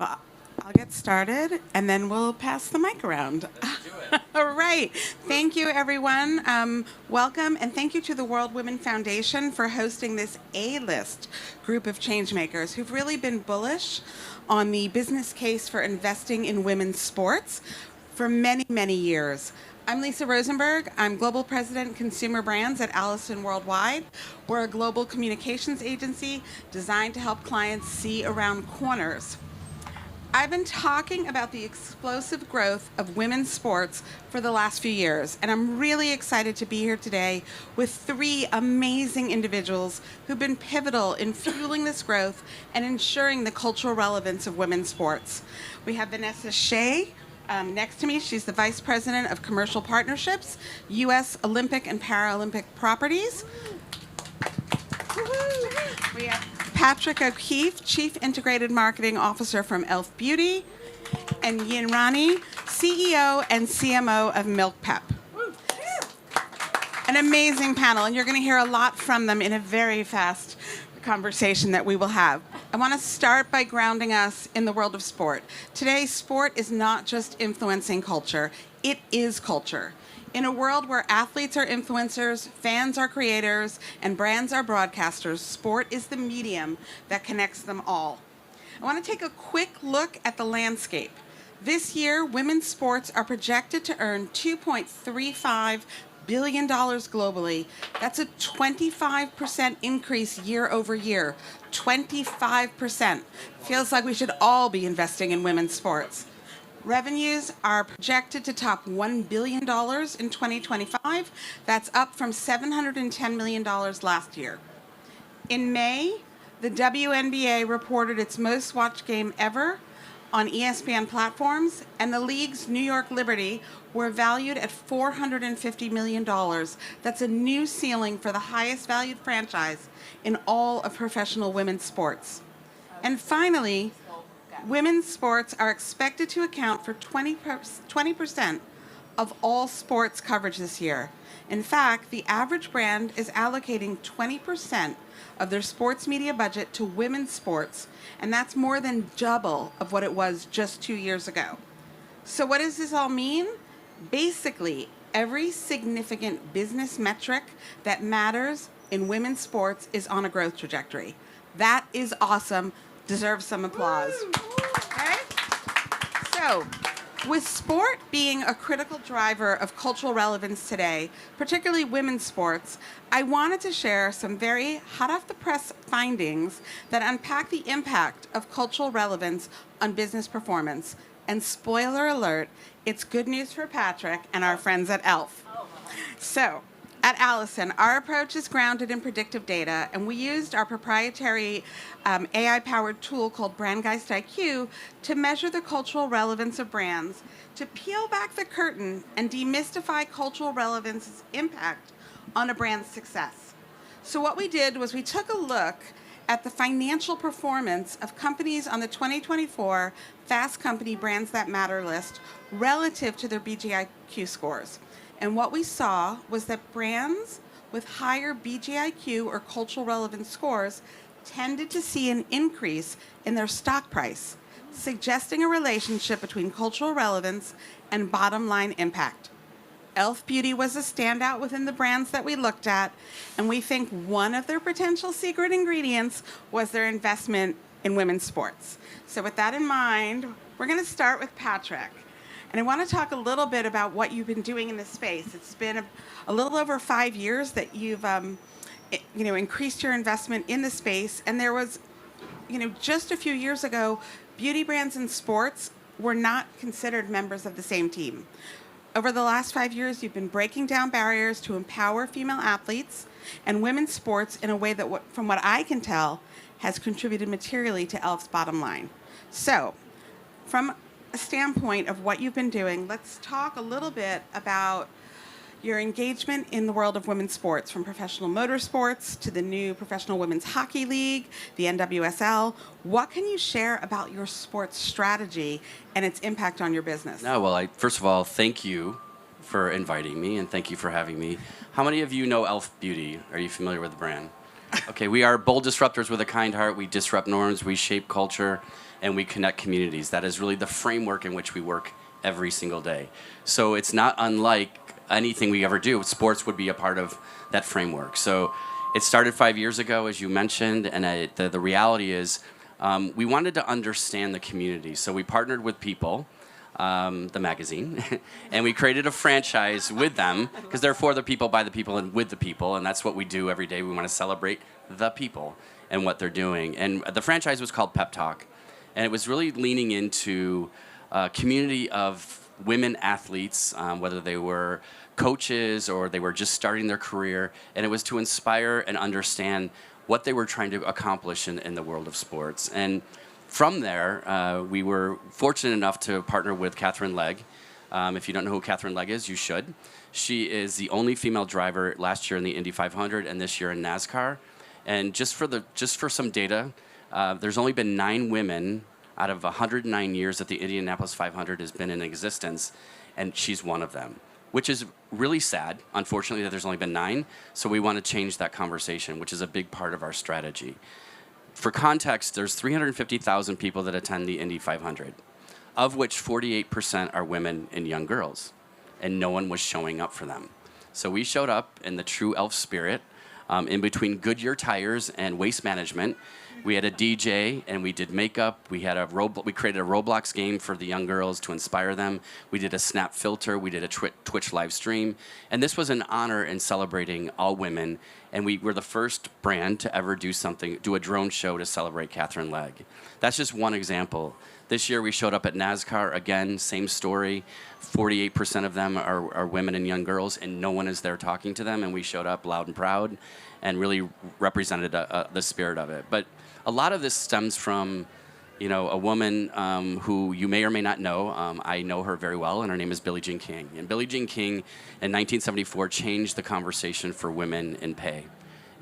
Well, I'll get started and then we'll pass the mic around. Let's do it. All right. Thank you, everyone. Welcome, and thank you to the World Women Foundation for hosting this A-list group of changemakers who've really been bullish on the business case for investing in women's sports for many, many years. I'm Lisa Rosenberg. I'm Global President, Consumer Brands at Allison Worldwide. We're a global communications agency designed to help clients see around corners. I've been talking about the explosive growth of women's sports for the last few years, and I'm really excited to be here today with three amazing individuals who've been pivotal in fueling this growth and ensuring the cultural relevance of women's sports. We have Vanessa Shay. Next to me, she's the Vice President of Commercial Partnerships, U.S. Olympic and Paralympic Properties. We have Patrick O'Keefe, Chief Integrated Marketing Officer from e.l.f. Beauty, and Rani, CEO and CMO of Milkpep. An amazing panel, and you're going to hear a lot from them in a very fast conversation that we will have. I want to start by grounding us in the world of sport. Today, sport is not just influencing culture, it is culture. In a world where athletes are influencers, fans are creators, and brands are broadcasters, sport is the medium that connects them all. I want to take a quick look at the landscape. This year, women's sports are projected to earn $2.35 billion globally. That's a 25% increase year over year. 25%. Feels like we should all be investing in women's sports. Revenues are projected to top $1 billion in 2025. That's up from $710 million last year. In May, the WNBA reported its most watched game ever on ESPN platforms, and the league's New York Liberty were valued at $450 million. That's a new ceiling for the highest valued franchise in all of professional women's sports. And finally, women's sports are expected to account for 20% of all sports coverage this year. In fact, the average brand is allocating 20% of their sports media budget to women's sports, and that's more than double of what it was just 2 years ago. So what does this all mean? Basically, every significant business metric that matters in women's sports is on a growth trajectory. That is awesome. Deserves some applause. Okay? So, with sport being a critical driver of cultural relevance today, particularly women's sports, I wanted to share some very hot-off-the-press findings that unpack the impact of cultural relevance on business performance. And spoiler alert, it's good news for Patrick and our friends at e.l.f. So, at Allison, our approach is grounded in predictive data, and we used our proprietary AI-powered tool called BrandGeist IQ to measure the cultural relevance of brands, to peel back the curtain and demystify cultural relevance's impact on a brand's success. So what we did was we took a look at the financial performance of companies on the 2024 Fast Company Brands That Matter list relative to their BGIQ scores. And what we saw was that brands with higher BGIQ or cultural relevance scores tended to see an increase in their stock price, suggesting a relationship between cultural relevance and bottom line impact. e.l.f. Beauty was a standout within the brands that we looked at, and we think one of their potential secret ingredients was their investment in women's sports. So with that in mind, we're going to start with Patrick. And I want to talk a little bit about what you've been doing in this space. It's been a little over 5 years that you've increased your investment in the space. And there was, just a few years ago, beauty brands and sports were not considered members of the same team. Over the last 5 years, you've been breaking down barriers to empower female athletes and women's sports in a way that, from what I can tell, has contributed materially to e.l.f.'s bottom line. So, from a standpoint of what you've been doing, let's talk a little bit about your engagement in the world of women's sports, from professional motorsports to the new Professional Women's Hockey League, the NWSL. What can you share about your sports strategy and its impact on your business? No, well, first of all, thank you for inviting me, and thank you for having me. How many of you know e.l.f. Beauty? Are you familiar with the brand? Okay, we are bold disruptors with a kind heart. We disrupt norms, we shape culture, and we connect communities. That is really the framework in which we work every single day. So it's not unlike anything we ever do. Sports would be a part of that framework. So it started 5 years ago, as you mentioned, and the reality is we wanted to understand the community. So we partnered with People, the magazine, and we created a franchise with them because they're for the people, by the people, and with the people, and that's what we do every day. We want to celebrate the people and what they're doing. And the franchise was called Pep Talk, and it was really leaning into a community of women athletes, whether they were coaches or they were just starting their career, and it was to inspire and understand what they were trying to accomplish in the world of sports. And from there, we were fortunate enough to partner with Catherine Legg. If you don't know who Catherine Legg is, you should. She is the only female driver last year in the Indy 500 and this year in NASCAR. And just for some data, there's only been 9 women out of 109 years that the Indianapolis 500 has been in existence, and she's one of them, which is really sad, unfortunately, that there's only been 9. So we want to change that conversation, which is a big part of our strategy. For context, there's 350,000 people that attend the Indy 500, of which 48% are women and young girls, and no one was showing up for them. So we showed up in the true e.l.f. spirit, in between Goodyear tires and Waste Management. We had a DJ and we did makeup. We created a Roblox game for the young girls to inspire them. We did a Snap filter. We did a Twitch live stream. And this was an honor in celebrating all women. And we were the first brand to ever do a drone show to celebrate Catherine Legg. That's just one example. This year we showed up at NASCAR, again, same story. 48% of them are women and young girls, and no one is there talking to them. And we showed up loud and proud and really represented the spirit of it. But a lot of this stems from, a woman who you may or may not know. I know her very well, and her name is Billie Jean King. And Billie Jean King, in 1974, changed the conversation for women in pay.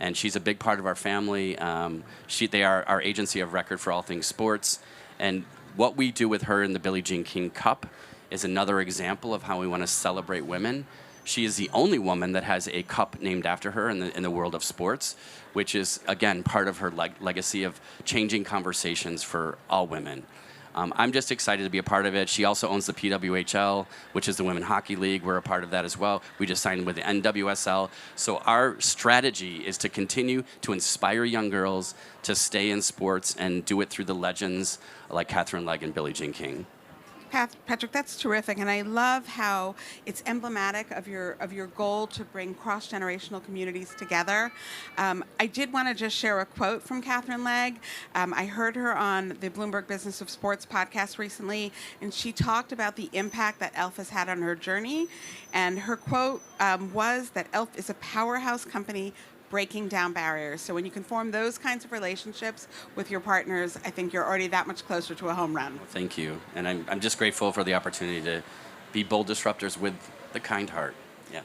And she's a big part of our family. They are our agency of record for all things sports. And what we do with her in the Billie Jean King Cup is another example of how we want to celebrate women. She is the only woman that has a cup named after her in the world of sports, which is, again, part of her legacy of changing conversations for all women. I'm just excited to be a part of it. She also owns the PWHL, which is the Women Hockey League. We're a part of that as well. We just signed with the NWSL. So our strategy is to continue to inspire young girls to stay in sports and do it through the legends like Catherine Legg and Billie Jean King. Patrick, that's terrific, and I love how it's emblematic of your goal to bring cross-generational communities together. I did want to just share a quote from Catherine Legg. I heard her on the Bloomberg Business of Sports podcast recently, and she talked about the impact that e.l.f. has had on her journey, and her quote was that e.l.f. is a powerhouse company breaking down barriers. So when you can form those kinds of relationships with your partners, I think you're already that much closer to a home run. Thank you. And I'm just grateful for the opportunity to be bold disruptors with the kind heart. Yeah.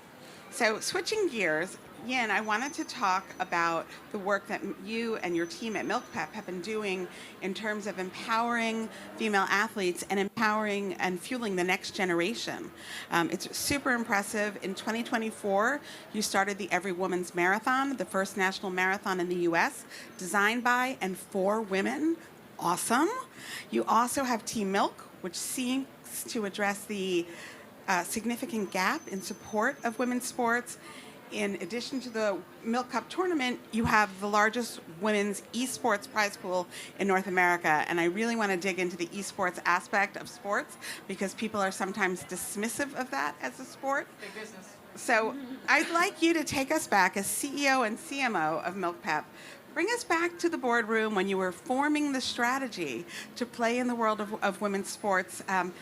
So switching gears, Yin, I wanted to talk about the work that you and your team at Milkpep have been doing in terms of empowering female athletes and empowering and fueling the next generation. It's super impressive. In 2024, you started the Every Woman's Marathon, the first national marathon in the U.S., designed by and for women. Awesome. You also have Team Milk, which seeks to address the significant gap in support of women's sports. In addition to the Milk Cup tournament, you have the largest women's esports prize pool in North America. And I really want to dig into the esports aspect of sports because people are sometimes dismissive of that as a sport. Big business. So I'd like you to take us back as CEO and CMO of Milkpep. Bring us back to the boardroom when you were forming the strategy to play in the world of women's sports. And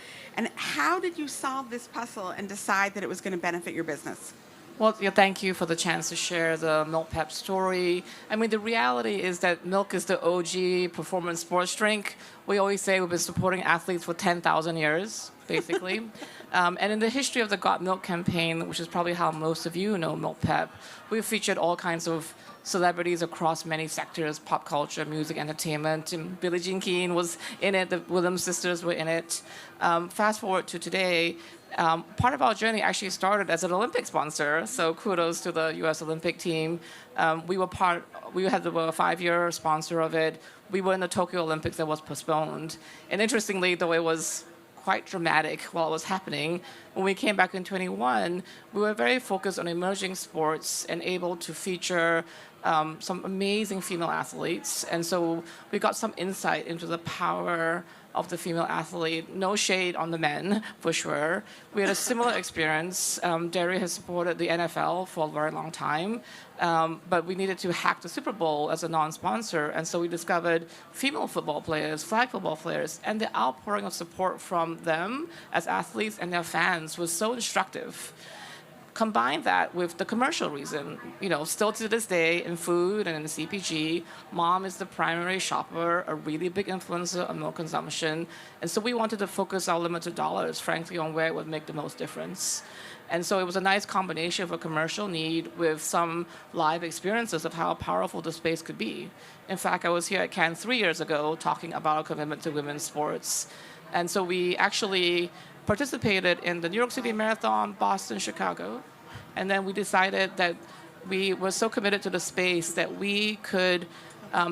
how did you solve this puzzle and decide that it was going to benefit your business? Well, yeah, thank you for the chance to share the Milkpep story. I mean, the reality is that milk is the OG performance sports drink. We always say we've been supporting athletes for 10,000 years, basically. And in the history of the Got Milk campaign, which is probably how most of you know Milkpep, we've featured all kinds of celebrities across many sectors, pop culture, music, entertainment. And Billie Jean King was in it. The Williams sisters were in it. Fast forward to today, part of our journey actually started as an Olympic sponsor. So kudos to the U.S. Olympic team. We had the 5-year sponsor of it. We were in the Tokyo Olympics that was postponed. And interestingly, though it was quite dramatic while it was happening, when we came back in 21, we were very focused on emerging sports and able to feature some amazing female athletes. And so we got some insight into the power of the female athlete. No shade on the men, for sure. We had a similar experience. Dairy has supported the NFL for a very long time, but we needed to hack the Super Bowl as a non-sponsor, and so we discovered female football players, flag football players, and the outpouring of support from them as athletes and their fans was so instructive. Combine that with the commercial reason, still to this day in food and in CPG, mom is the primary shopper, a really big influencer on milk consumption. And so we wanted to focus our limited dollars, frankly, on where it would make the most difference. And so it was a nice combination of a commercial need with some live experiences of how powerful the space could be. In fact, I was here at Cannes 3 years ago talking about our commitment to women's sports. And so we actually participated in the New York City Marathon, Boston, Chicago, and then we decided that we were so committed to the space that we could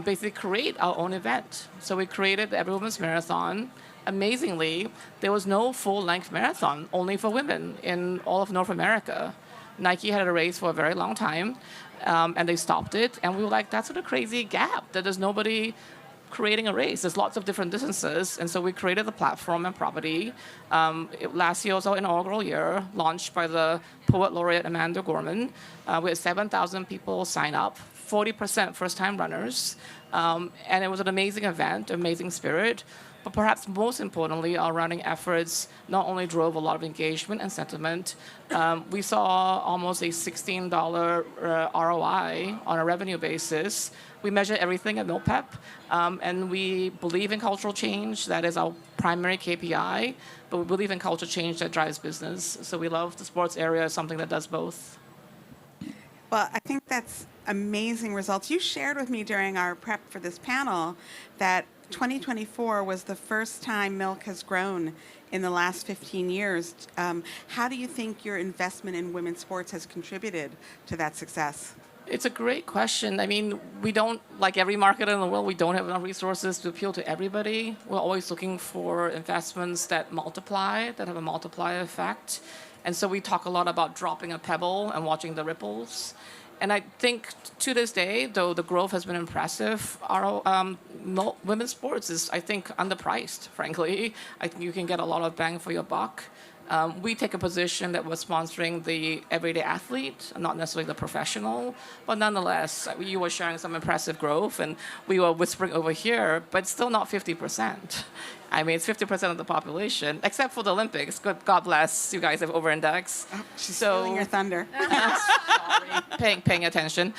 basically create our own event. So we created the Every Women's Marathon. Amazingly, there was no full-length marathon, only for women in all of North America. Nike had a race for a very long time, and they stopped it, and we were like, that's a crazy gap, that there's nobody creating a race. There's lots of different distances, and so we created the platform and property. Last year was our inaugural year, launched by the poet laureate Amanda Gorman. We had 7,000 people sign up, 40% first-time runners, and it was an amazing event, amazing spirit. But perhaps most importantly, our running efforts not only drove a lot of engagement and sentiment, we saw almost a $16 ROI on a revenue basis. We measure everything at Milkpep, and we believe in cultural change. That is our primary KPI, but we believe in culture change that drives business. So we love the sports area as something that does both. Well, I think that's amazing results. You shared with me during our prep for this panel that 2024 was the first time milk has grown in the last 15 years. How do you think your investment in women's sports has contributed to that success? It's a great question. I mean, we don't, like every market in the world, we don't have enough resources to appeal to everybody. We're always looking for investments that multiply, that have a multiplier effect. And so we talk a lot about dropping a pebble and watching the ripples. And I think to this day, though the growth has been impressive, our women's sports is, I think, underpriced, frankly. I think you can get a lot of bang for your buck. We take a position that we're sponsoring the everyday athlete, not necessarily the professional. But nonetheless, you were sharing some impressive growth, and we were whispering over here, but still not 50%. I mean, it's 50% of the population, except for the Olympics. God bless, you guys have over-indexed. Oh, she's stealing your thunder. Sorry, paying attention.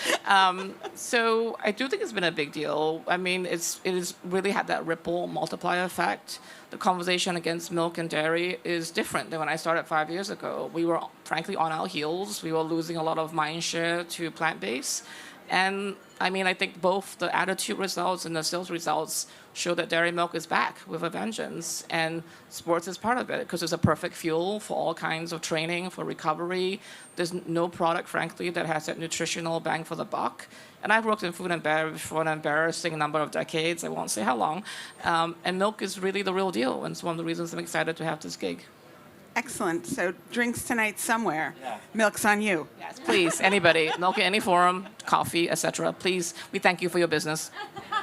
So I do think it's been a big deal. I mean, it has really had that ripple multiplier effect. The conversation against milk and dairy is different than when I started 5 years ago. We were, frankly, on our heels. We were losing a lot of mind share to plant-based. And I mean, I think both the attitude results and the sales results show that dairy milk is back with a vengeance. And sports is part of it because it's a perfect fuel for all kinds of training, for recovery. There's no product, frankly, that has that nutritional bang for the buck. And I've worked in food and beverage for an embarrassing number of decades. I won't say how long. And milk is really the real deal. And it's one of the reasons I'm excited to have this gig. Excellent. So drinks tonight somewhere. Yeah. Milk's on you. Yes, please, anybody, milk in any form, coffee, etc. Please, we thank you for your business. All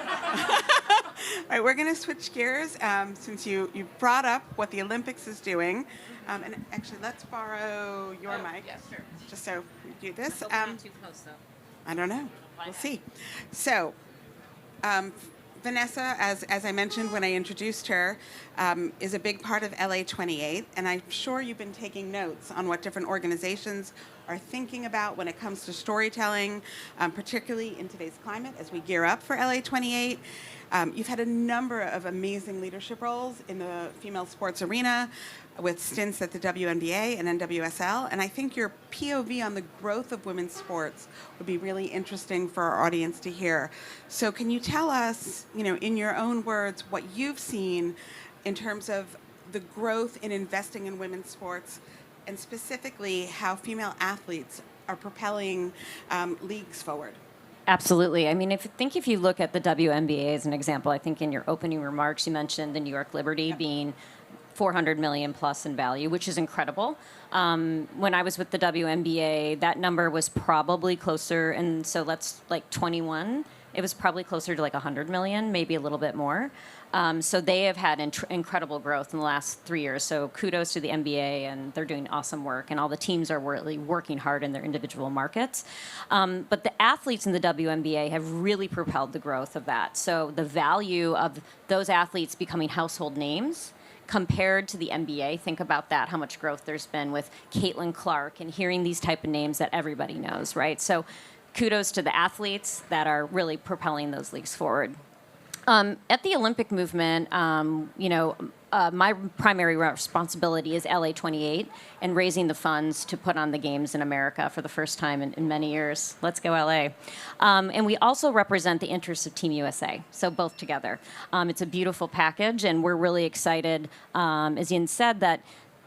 right, we're going to switch gears since you brought up what the Olympics is doing. And actually, let's borrow your mic. Yes, sure. Just so we do this. Not too close, though. I don't know. We'll see. So, Vanessa, as I mentioned when I introduced her, is a big part of LA 28, and I'm sure you've been taking notes on what different organizations are thinking about when it comes to storytelling, particularly in today's climate as we gear up for LA 28. You've had a number of amazing leadership roles in the female sports arena with stints at the WNBA and NWSL, and I think your POV on the growth of women's sports would be really interesting for our audience to hear. So can you tell us, in your own words, what you've seen in terms of the growth in investing in women's sports, and specifically how female athletes are propelling leagues forward? Absolutely. I mean, if you look at the WNBA as an example, I think in your opening remarks you mentioned the New York Liberty being 400 million plus in value, which is incredible. When I was with the WNBA, that number was probably closer, and so let's like 21. It was probably closer to like 100 million, maybe a little bit more. So they have had incredible growth in the last 3 years. So kudos to the NBA, and they're doing awesome work, and all the teams are really working hard in their individual markets. But the athletes in the WNBA have really propelled the growth of that. So the value of those athletes becoming household names compared to the NBA, think about that, how much growth there's been with Caitlin Clark and hearing these type of names that everybody knows, right? So kudos to the athletes that are really propelling those leagues forward. At the Olympic movement, my primary responsibility is LA28 and raising the funds to put on the games in America for the first time in many years. Let's go LA. And we also represent the interests of Team USA, so both together. It's a beautiful package, and we're really excited, as Yin said, that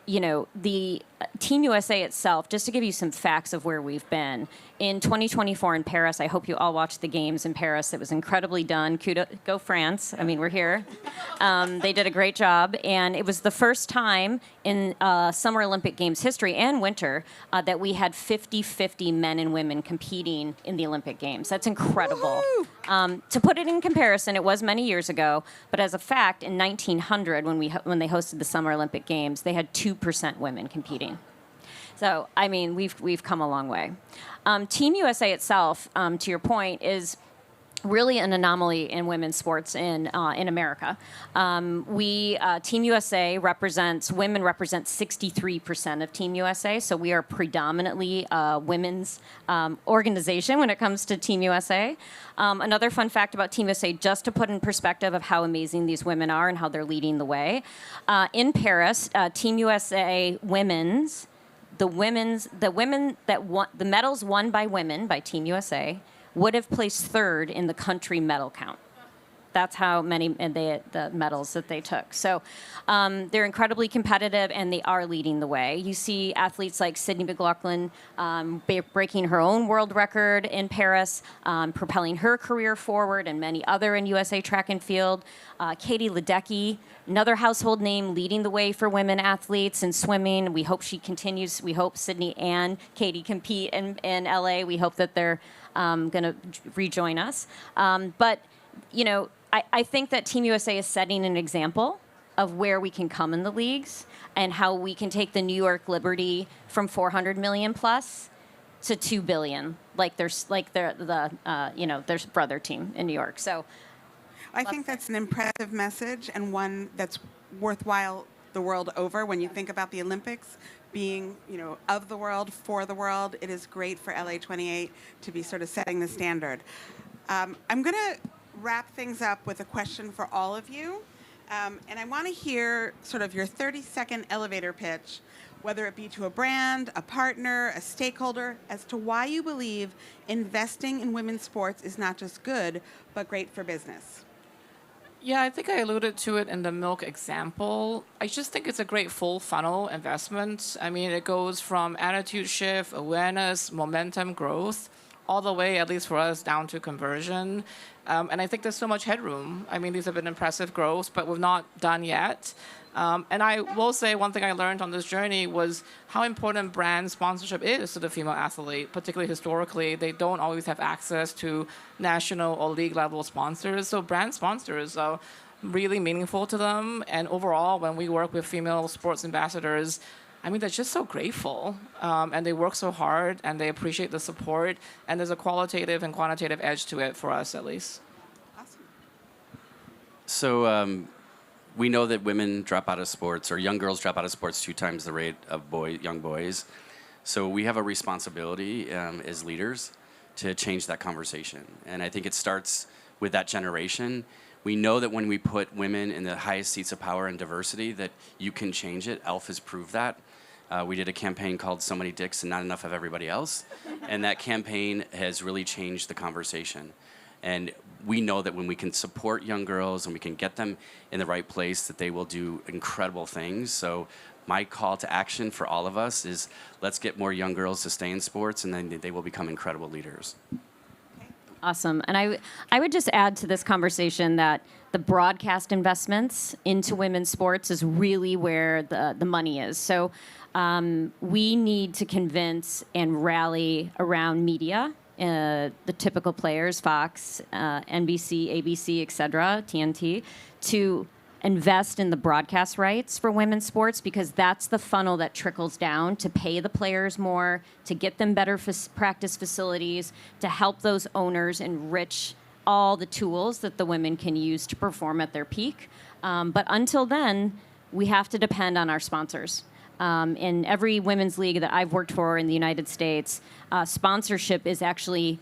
the Team USA itself, just to give you some facts of where we've been, in 2024 in Paris, I hope you all watched the games in Paris. It was incredibly done. Go France. I mean, we're here. They did a great job. And it was the first time in Summer Olympic Games history and winter that we had 50-50 men and women competing in the Olympic Games. That's incredible. To put it in comparison, it was many years ago, but as a fact, in 1900, when they hosted the Summer Olympic Games, they had 2% women competing. So, I mean, we've come a long way. Team USA itself, to your point, is really an anomaly in women's sports in America. Team USA women represent 63% of Team USA, so we are predominantly a women's organization when it comes to Team USA. Another fun fact about Team USA, just to put in perspective of how amazing these women are and how they're leading the way. In Paris, Team USA women's, the medals won by women by Team USA would have placed third in the country medal count. That's how many the medals that they took. So they're incredibly competitive, and they are leading the way. You see athletes like Sydney McLaughlin breaking her own world record in Paris, propelling her career forward, and many other in USA track and field. Katie Ledecky, another household name, leading the way for women athletes in swimming. We hope she continues. We hope Sydney and Katie compete in LA. We hope that they're going to rejoin us. But I think that Team USA is setting an example of where we can come in the leagues and how we can take the New York Liberty from 400 million plus to 2 billion, their brother team in New York. So I think that's an impressive message, and one that's worthwhile the world over. When you think about the Olympics being, of the world, for the world, it is great for LA28 to be sort of setting the standard. I'm going to wrap things up with a question for all of you. And I want to hear sort of your 30-second elevator pitch, whether it be to a brand, a partner, a stakeholder, as to why you believe investing in women's sports is not just good, but great for business. Yeah, I think I alluded to it in the milk example. I just think it's a great full funnel investment. I mean, it goes from attitude shift, awareness, momentum, growth, all the way, at least for us, down to conversion. And I think there's so much headroom. I mean, these have been impressive growths, but we're not done yet. And I will say one thing I learned on this journey was how important brand sponsorship is to the female athlete, particularly historically. They don't always have access to national or league level sponsors. So brand sponsors are really meaningful to them. And overall, when we work with female sports ambassadors, I mean, they're just so grateful, and they work so hard, and they appreciate the support, and there's a qualitative and quantitative edge to it for us, at least. Awesome. So we know that women drop out of sports, or young girls drop out of sports 2 times the rate of young boys. So we have a responsibility as leaders to change that conversation. And I think it starts with that generation. We know that when we put women in the highest seats of power and diversity, that you can change it. e.l.f. has proved that. We did a campaign called So Many Dicks and Not Enough of Everybody Else. And that campaign has really changed the conversation. And we know that when we can support young girls and we can get them in the right place, that they will do incredible things. So my call to action for all of us is let's get more young girls to stay in sports, and then they will become incredible leaders. Okay. Awesome. And I would just add to this conversation that the broadcast investments into women's sports is really where the money is. So we need to convince and rally around media, the typical players, Fox, NBC, ABC, et cetera, TNT, to invest in the broadcast rights for women's sports, because that's the funnel that trickles down to pay the players more, to get them better practice facilities, to help those owners enrich all the tools that the women can use to perform at their peak. But until then, we have to depend on our sponsors. In every women's league that I've worked for in the United States, sponsorship is actually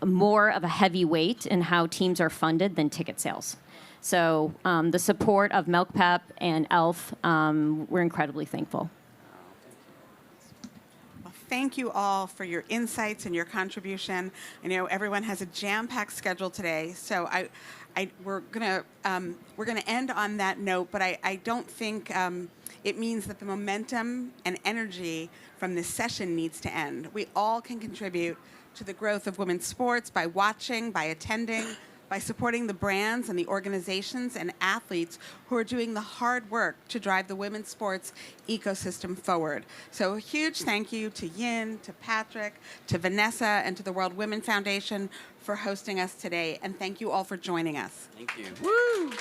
more of a heavy weight in how teams are funded than ticket sales. So the support of Milkpep and e.l.f., we're incredibly thankful. Well, thank you all for your insights and your contribution. I know everyone has a jam-packed schedule today, so we're gonna end on that note. But I don't think it means that the momentum and energy from this session needs to end. We all can contribute to the growth of women's sports by watching, by attending, by supporting the brands and the organizations and athletes who are doing the hard work to drive the women's sports ecosystem forward. So a huge thank you to Yin, to Patrick, to Vanessa, and to the World Women Foundation for hosting us today. And thank you all for joining us. Thank you. Woo!